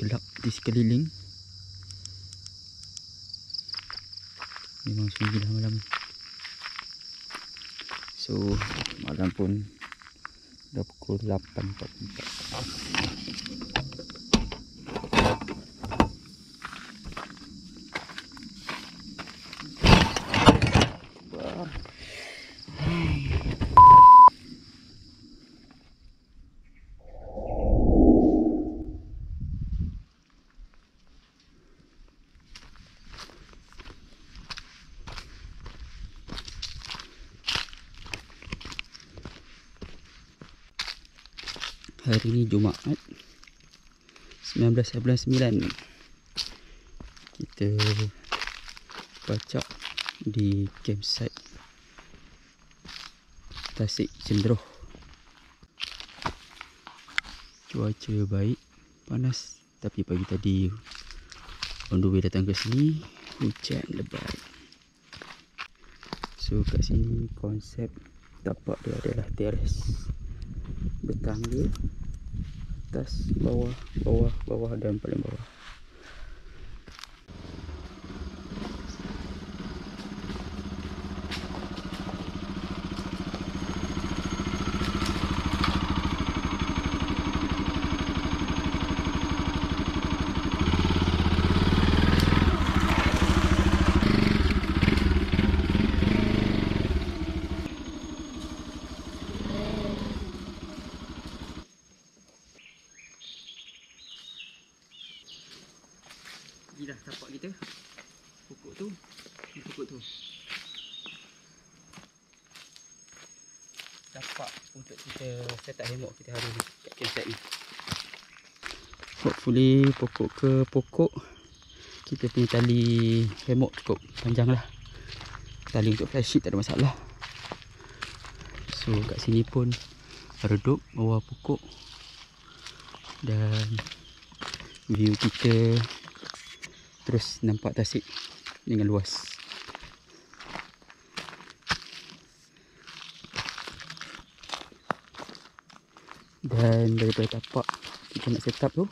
gelap di sekeliling. Memang sunyi lah malam. So malam pun dah pukul 8.44. Hari ni Jumaat 19/9. Kita pacak di campsite Tasik Cendroh. Cuaca baik, panas, tapi pagi tadi on the way datang ke sini hujan lebat. So kat sini konsep tapak dia adalah teres bertangga, atas, bawah, bawah, bawah dan paling bawah. Inilah tapak kita. Pokok tu, pokok tu. Tapak untuk kita set up hammock kita hari ni kat campsite ni. Hopefully pokok ke pokok kita punya tali hammock cukup panjang lah. Tali untuk fly sheet tak ada masalah. So kat sini pun redup bawah pokok. Dan view kita terus nampak Tasik dengan luas. Dan daripada tapak kita nak set up tu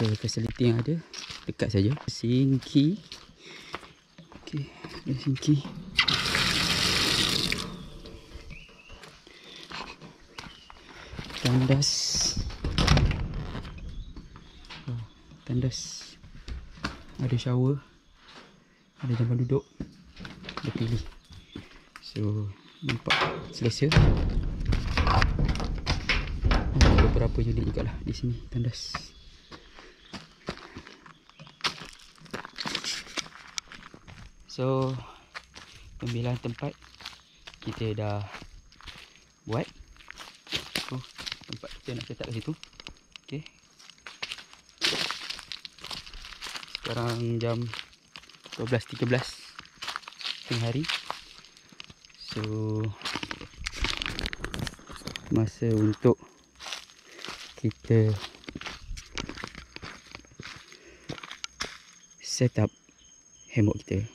ke facility yang ada dekat saja. Sinki. Okey, ada sinki. Tandas. Tandas. Ada shower, ada jamban duduk, ada pilih. So nampak selesa. Ada beberapa unit juga lah di sini tandas. So pemilihan tempat kita dah buat. Oh, tempat kita nak set up kat situ. Okey. Sekarang jam 12.13 tengah hari. So masa untuk kita set up hammock kita.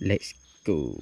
Let's go.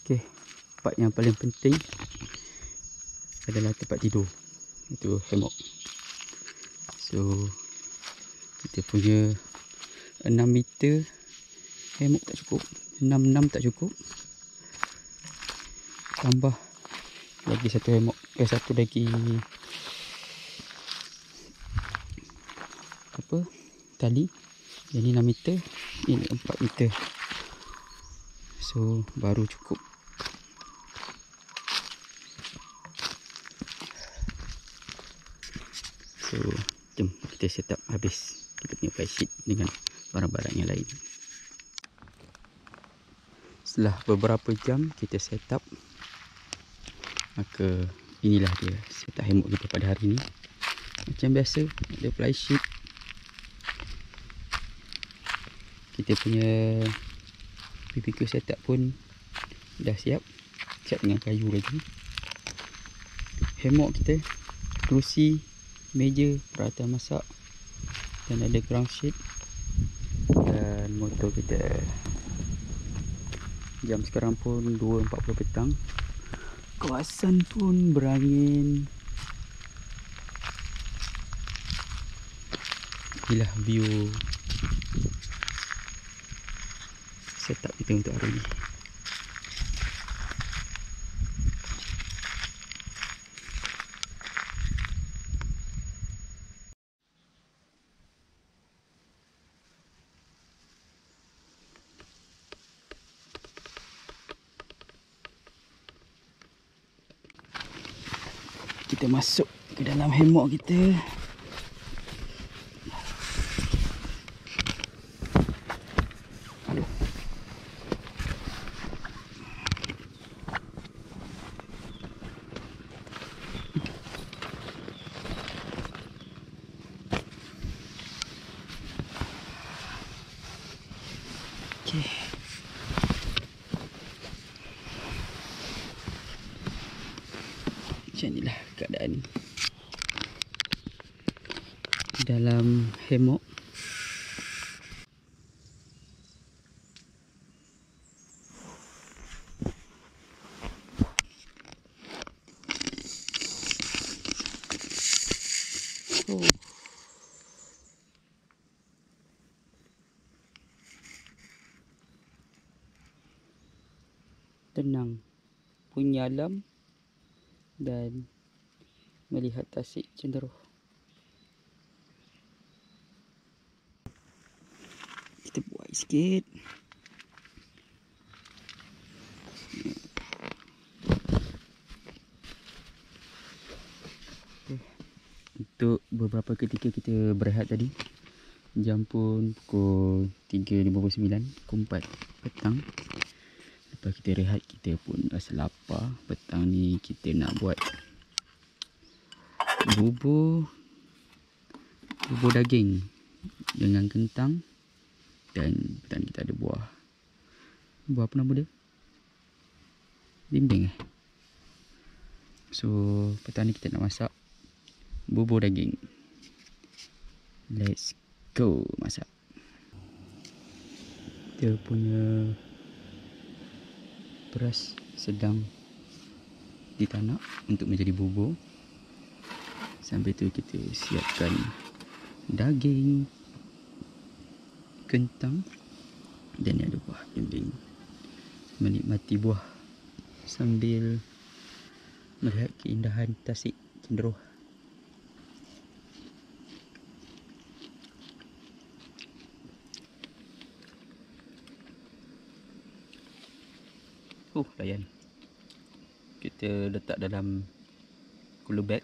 Okey, part yang paling penting adalah tempat tidur. Itu hammock. So kita punya 6 meter hammock tak cukup, 6 tak cukup. Tambah lagi satu hammock, satu lagi apa? Tali. Jadi 6 meter, ini 4 meter. So baru cukup So jom kita set up habis kita punya fly sheet dengan barang-barang yang lain. Setelah beberapa jam kita set up, maka inilah dia set up hammock kita pada hari ni. Macam biasa, ada fly sheet, kita punya BBQ setup pun dah siap dengan kayu lagi. Hammock kita, kerusi, meja, peralatan masak, dan ada ground sheet dan motor kita. Jam sekarang pun 2.40 petang. Kawasan pun berangin. Inilah view setup kita untuk hari ni. Kita masuk ke dalam hammock kita. Okey. Macam inilah keadaan dalam hammock. Oh. Tenang, punya alam dan melihat tasik cenderuh. Kita buat sikit. Untuk beberapa ketika kita berehat tadi, jam pun pukul 3.59, pukul 4 petang. Lepas kita rehat, kita pun rasa lapar. Petang ni kita nak buat bubur daging dengan kentang. Dan petang kita ada buah apa nama dia? Bimbing So petang ni kita nak masak bubur daging. Let's go masak. Kita punya beras sedang ditanak untuk menjadi bubur. Sambil tu kita siapkan daging, kentang, dan ada buah bimbing. Menikmati buah sambil melihat keindahan tasik cenderuh. Layan. Kita letak dalam cooler bag.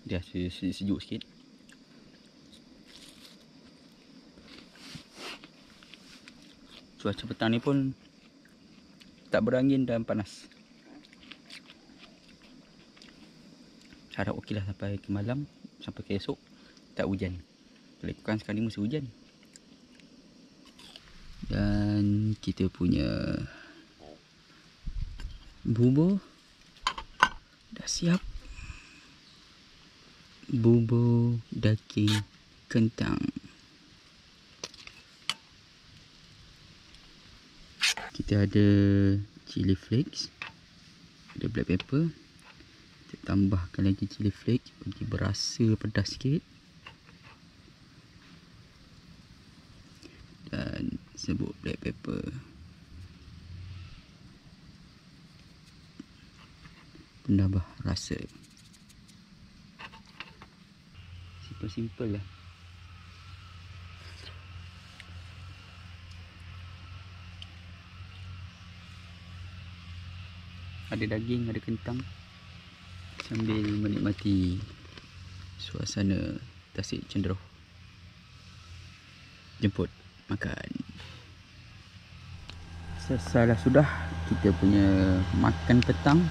Dia sejuk sikit. Cuaca petang ni pun tak berangin dan panas. Harap okey lah sampai ke malam, sampai ke esok tak hujan. Kalau ikutkan sekarang ni musim hujan. Dan kita punya bubur dah siap. Bubur daging kentang. Kita ada chili flakes, ada black pepper. Kita tambahkan lagi chili flakes bagi berasa pedas sikit. Dan sebut black pepper. Penambah rasa. Simple lah. Ada daging, ada kentang. Sambil menikmati suasana Tasik Cenderuh. Jemput makan. Selesai lah sudah kita punya makan petang.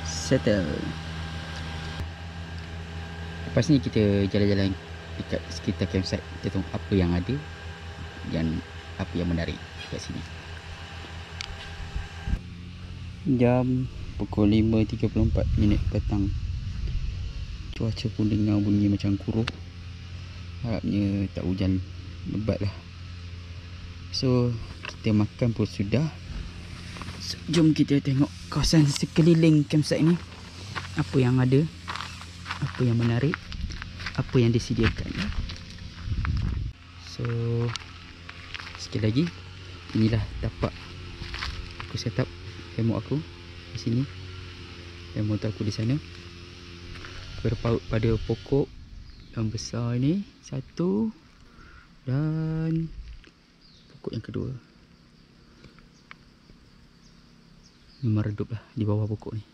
Settle. Lepas ni kita jalan-jalan dekat sekitar campsite. Kita tengok apa yang ada dan apa yang menarik kat sini. Jam pukul 5.34 petang. Cuaca pun dengar bunyi macam kurus. Harapnya tak hujan lebat lah. So kita makan pun sudah. So, jom kita tengok kawasan sekeliling campsite ni. Apa yang ada, apa yang menarik, apa yang disediakan. So sekali lagi, inilah tapak aku set up hammock aku di sini dan motor aku di sana. Berpaut pada pokok yang besar ni satu dan pokok yang kedua. Memang redup lah di bawah pokok ni.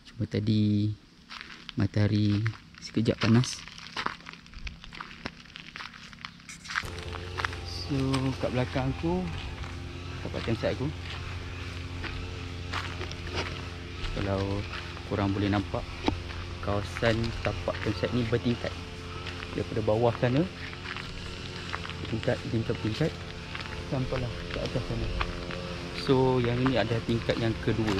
Cuma tadi matahari sekejap panas. So kat belakang aku tempat campsite aku. Kalau korang boleh nampak, kawasan tapak campsite ni bertingkat. Daripada bawah sana tingkat sampailah ke atas sana. So yang ini ada tingkat yang kedua.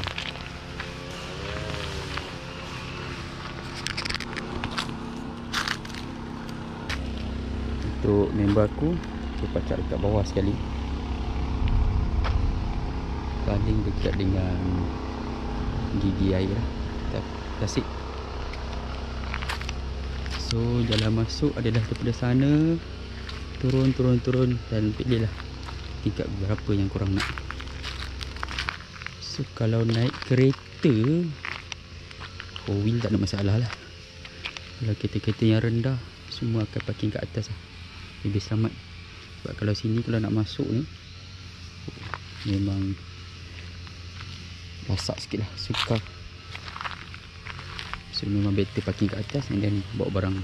Untuk member aku, dia pacak dekat bawah sekali, paling dekat dengan gigi air lah, tasik. So jalan masuk adalah daripada sana, turun dan pilih lah tingkat berapa yang korang nak. So kalau naik kereta, four wheel tak ada masalah lah. Kalau kereta-kereta yang rendah, semua akan parking kat atas lah, lebih selamat. Sebab kalau sini kalau nak masuk ni memang rasak sikit lah, sukar. So memang better parking kat atas and then bawa barang.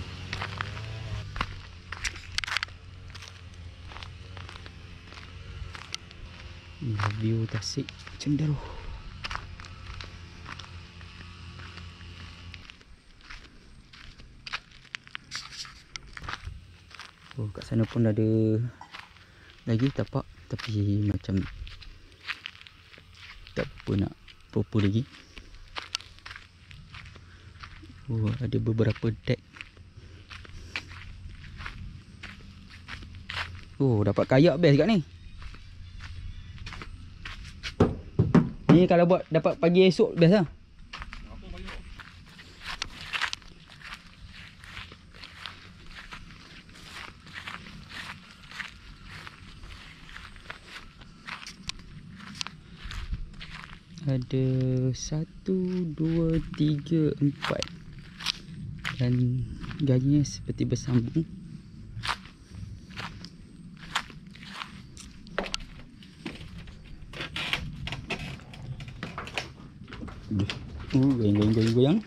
View Tasik Cenderuh. Oh, kat sana pun ada lagi tapak, tapi macam tak apa nak popo lagi. Oh, ada beberapa deck. Oh, dapat kayak best kat ni. Ni kalau buat dapat pagi esok best lah. Ada 1, 2, 3, 4 dan gayanya seperti bersambung. Goyang.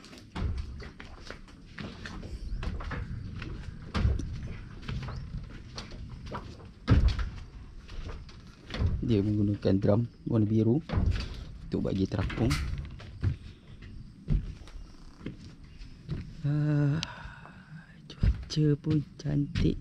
Dia menggunakan drum warna biru untuk bagi terapung. Cuaca pun cantik.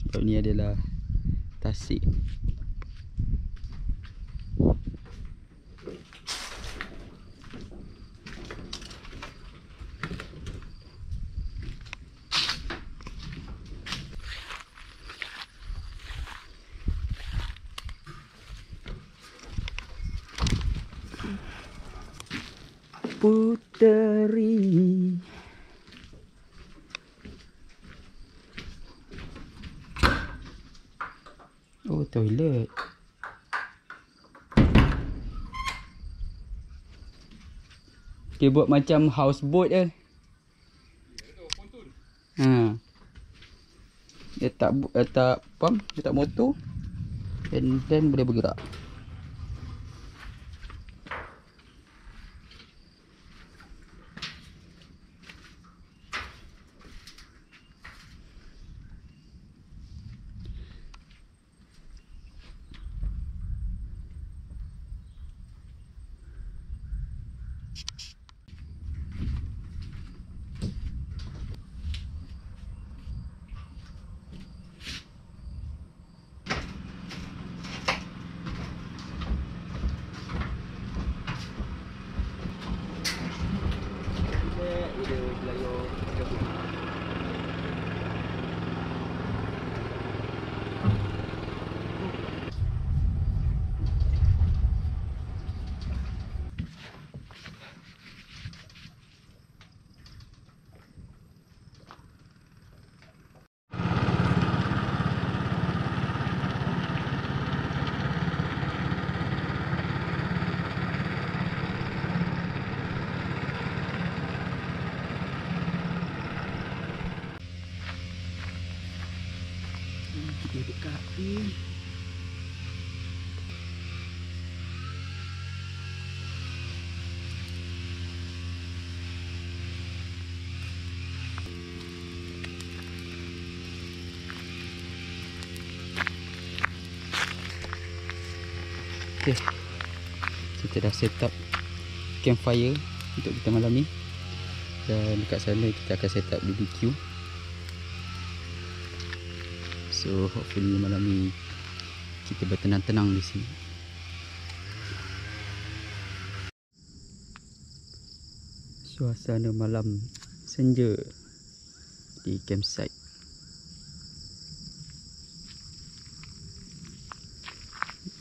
Sebab ni adalah Tasik. Puteri. Oh, toilet. Dia buat macam houseboat je. Ha. Dia tak pump, dia tak motor. And then boleh bergerak. Kita duduk kafe. Okay, kita dah set up campfire untuk kita malam ni. Dan dekat sana kita akan set up BBQ. So hopefully malam ni kita bertenang-tenang di sini. Suasana malam senja di campsite.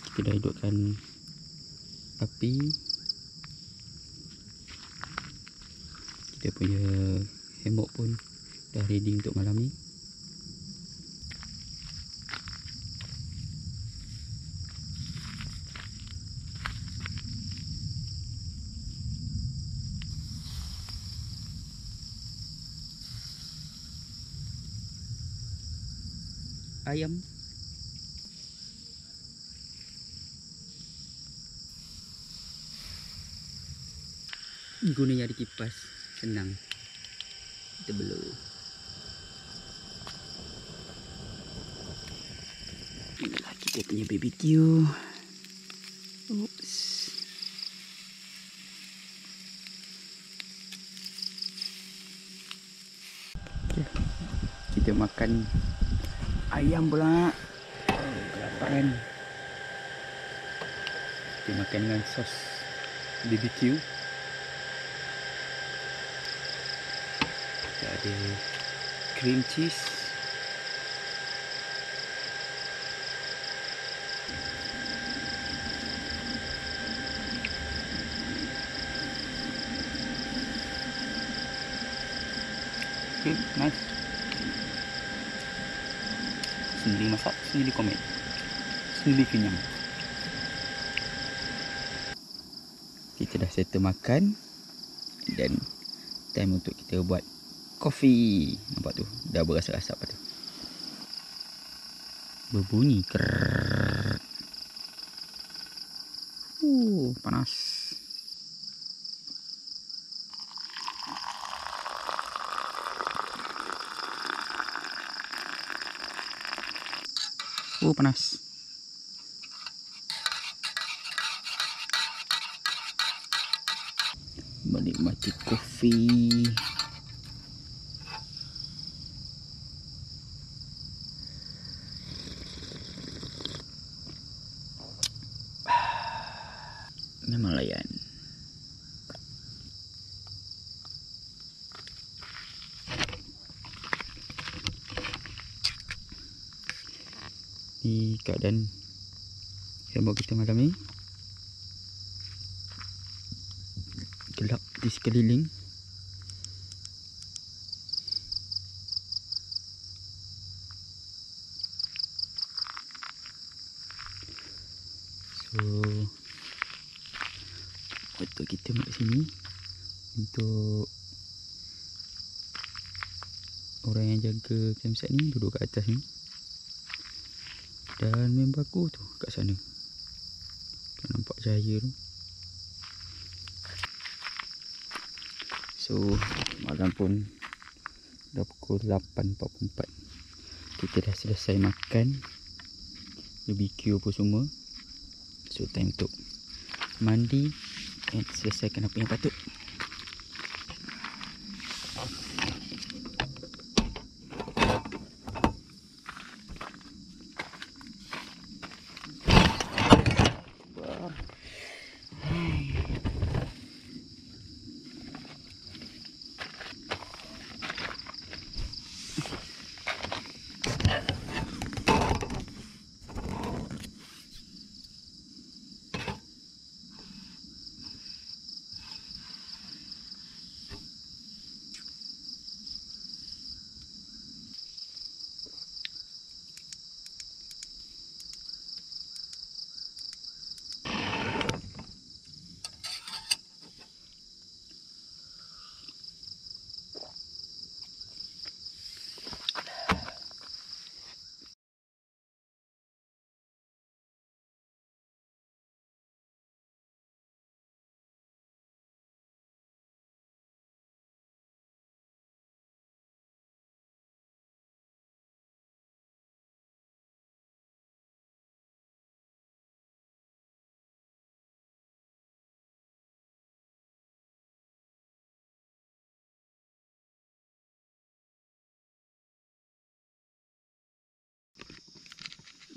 Kita dah hidupkan api. Kita punya hammock pun dah ready untuk malam ni. Ayam. Gunanya ada kipas, senang. Kita belur. Inilah kita punya BBQ. Oops. Okay. Kita makan ayam pula. Oh, kelaparan. Kita makan dengan sos BBQ. Kita ada cream cheese. Okay, nice. Sendiri masak, sendiri komen, sendiri kenyang. Kita dah settle makan. Dan time untuk kita buat kopi. Nampak tu, dah berasap-asap tu. Berbunyi krrrr. Panas. Panas. Menikmati kopi. Memang layan. Ni keadaan hammock kita malam ni. Gelap di sekeliling. sini untuk orang yang jaga campsite ni duduk kat atas ni. Dan member aku tu kat sana. Tak nampak cahaya tu. So malam pun dah pukul 8.44. Kita dah selesai makan, BBQ apa semua. So time untuk mandi dan selesaikan apa yang patut.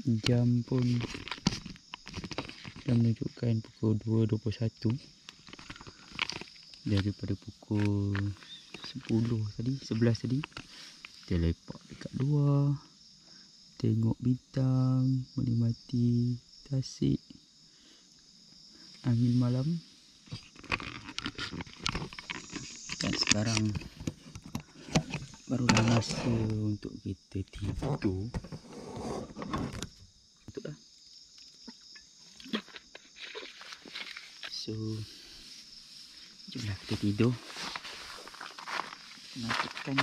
Jam pun dah menunjukkan pukul 2.21 daripada pukul 10 tadi, 11 tadi. Kita lepak dekat luar, tengok bintang, menikmati tasik angin malam. Dan sekarang barulah masa untuk kita tidur. Betul lah. So jomlah kita tidur. Matikan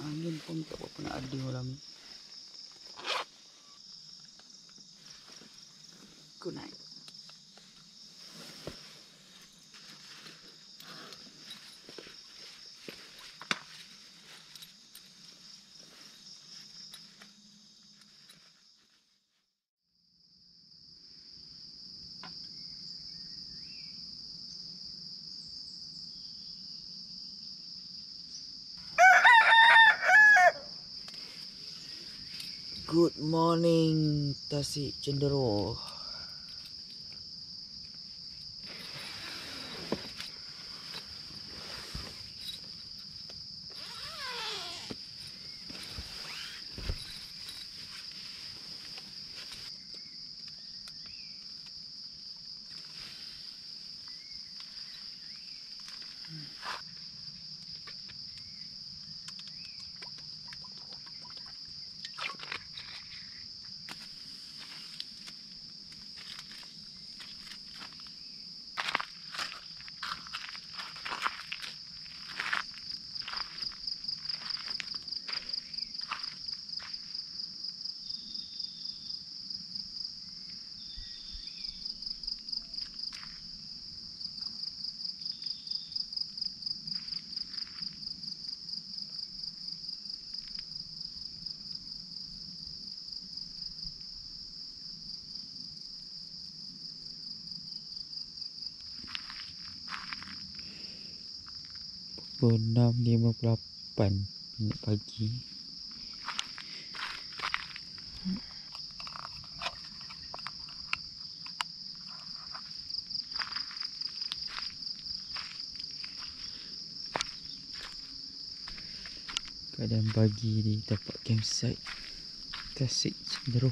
angin pun tak berapa nak ada malam ni. Good night. Good morning, Tasik Cendero. Pukul 6.58 minit pagi. Keadaan pagi di tempat campsite Tasik Cendero.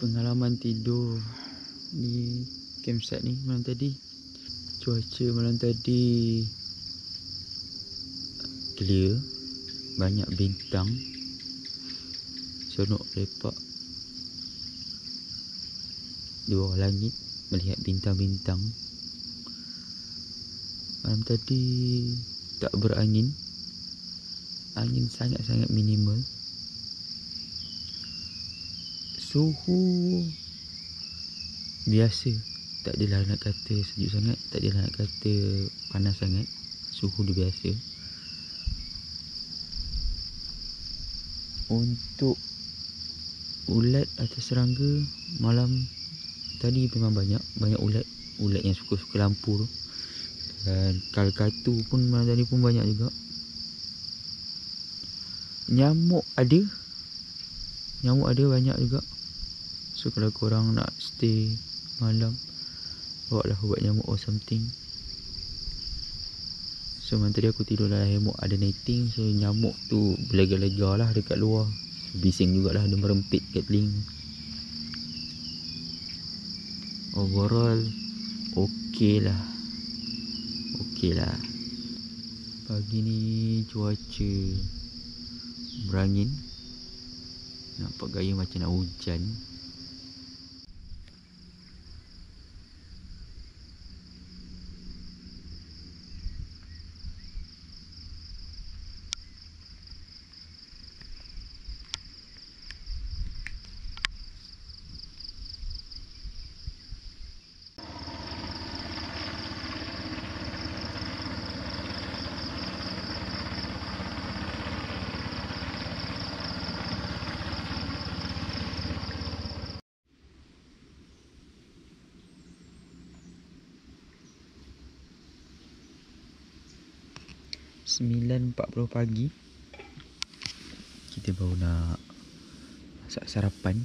Pengalaman tidur di campsite ni malam tadi. Cuaca malam tadi clear, banyak bintang. Seronok lepak di bawah langit melihat bintang-bintang. Malam tadi tak berangin. Angin sangat-sangat minimal. Suhu biasa, tak adalah nak kata sejuk sangat, tak adalah nak kata panas sangat. Suhu dia biasa. Untuk ulat atau serangga, malam tadi memang banyak ulat yang suka-suka lampu tu. Dan kalkatu pun malam tadi pun banyak juga. Nyamuk ada banyak juga. So kalau korang nak stay malam, bawa lah ubat nyamuk or something. So malam tadi aku tidur dalam hemok ada netting. So nyamuk tu berlega-lega lah dekat luar. Bising jugalah dia merempit kat telinga. Overall okey lah. Pagi ni cuaca berangin. Nampak gaya macam nak hujan. Sembilan 9.40 pagi. Kita baru nak masak sarapan.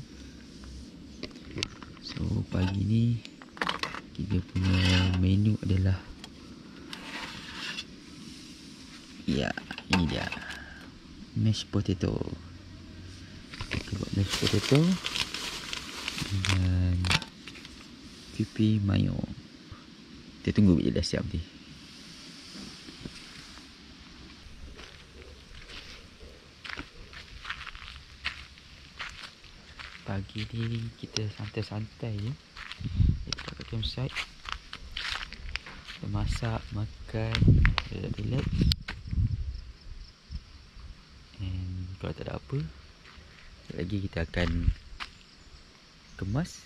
So pagi ni kita punya menu adalah, ya, ini dia, mashed potato. Kita buat mashed potato dengan pipi mayo. Kita tunggu bila dah siap nanti. Pagi ni kita santai-santai je dekat campsite. Kita masak, makan, relax. And kalau tak ada apa, lagi kita akan kemas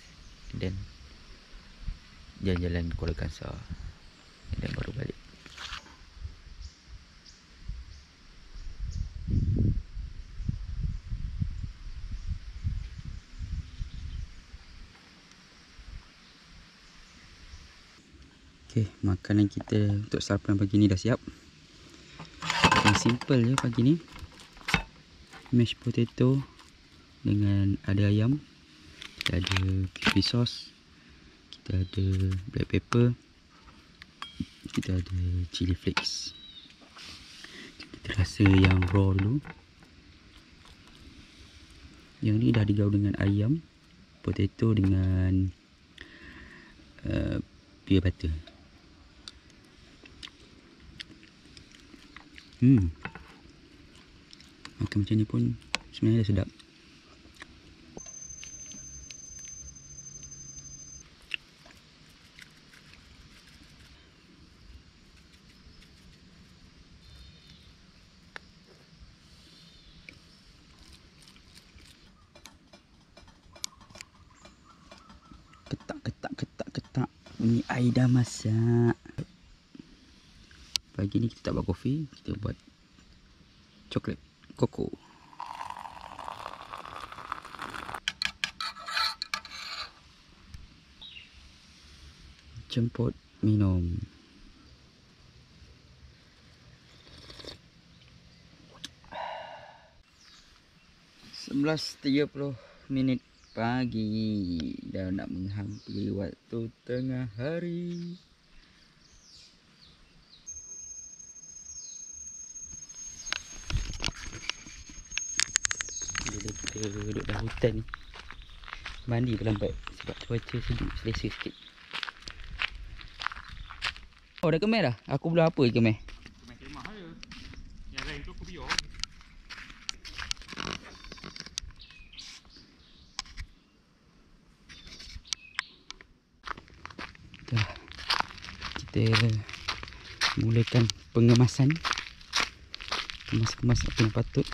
dan jalan-jalan Kuala Kangsar dan baru balik. Okay, makanan kita untuk sarapan pagi ni dah siap. Yang simple je pagi ni. Mashed potato dengan ada ayam. Kita ada crispy sauce. Kita ada black pepper. Kita ada chili flakes. Kita rasa yang raw dulu. Yang ni dah digaul dengan ayam, potato dengan peanut butter. Makan macam ni pun sebenarnya dah sedap. Ketak. Ni air dah masak. Pagi ni kita tak buat kopi, kita buat coklat koko. Jemput minum. .30 pagi dah nak menghampiri waktu tengah hari. Bila kita duduk dalam hutan ni, Mandi berlambat sebab cuaca sejuk, selesa sikit. Oh, dah kemeh dah? Aku belum apa je kemeh. Kemah je. Yang lain tu aku biar. Dah. Kita mulakan pengemasan. Kemas-kemas apa yang patut.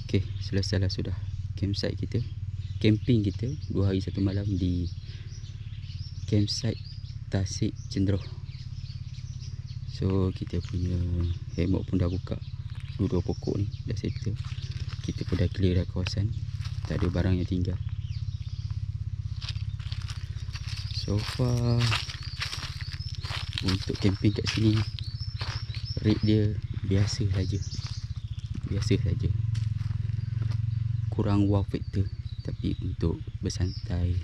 Okey, selesailah sudah campsite kita. Camping kita 2 hari 1 malam di campsite Tasik Cenderoh. So kita punya hammock pun dah buka. Dua-dua pokok ni dah settle. Kita pun dah clear dah kawasan. Tak ada barang yang tinggal. So far untuk camping kat sini rate dia biasa saja. Biasa saja. Kurang wow factor, tapi untuk bersantai,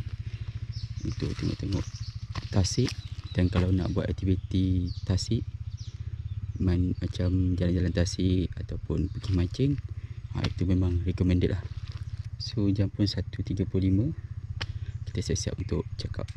untuk tengok-tengok Tasik, dan kalau nak buat aktiviti Tasik, macam jalan-jalan Tasik ataupun pergi mancing, itu memang recommended lah. So jam pun 1.35, kita siap-siap untuk check out.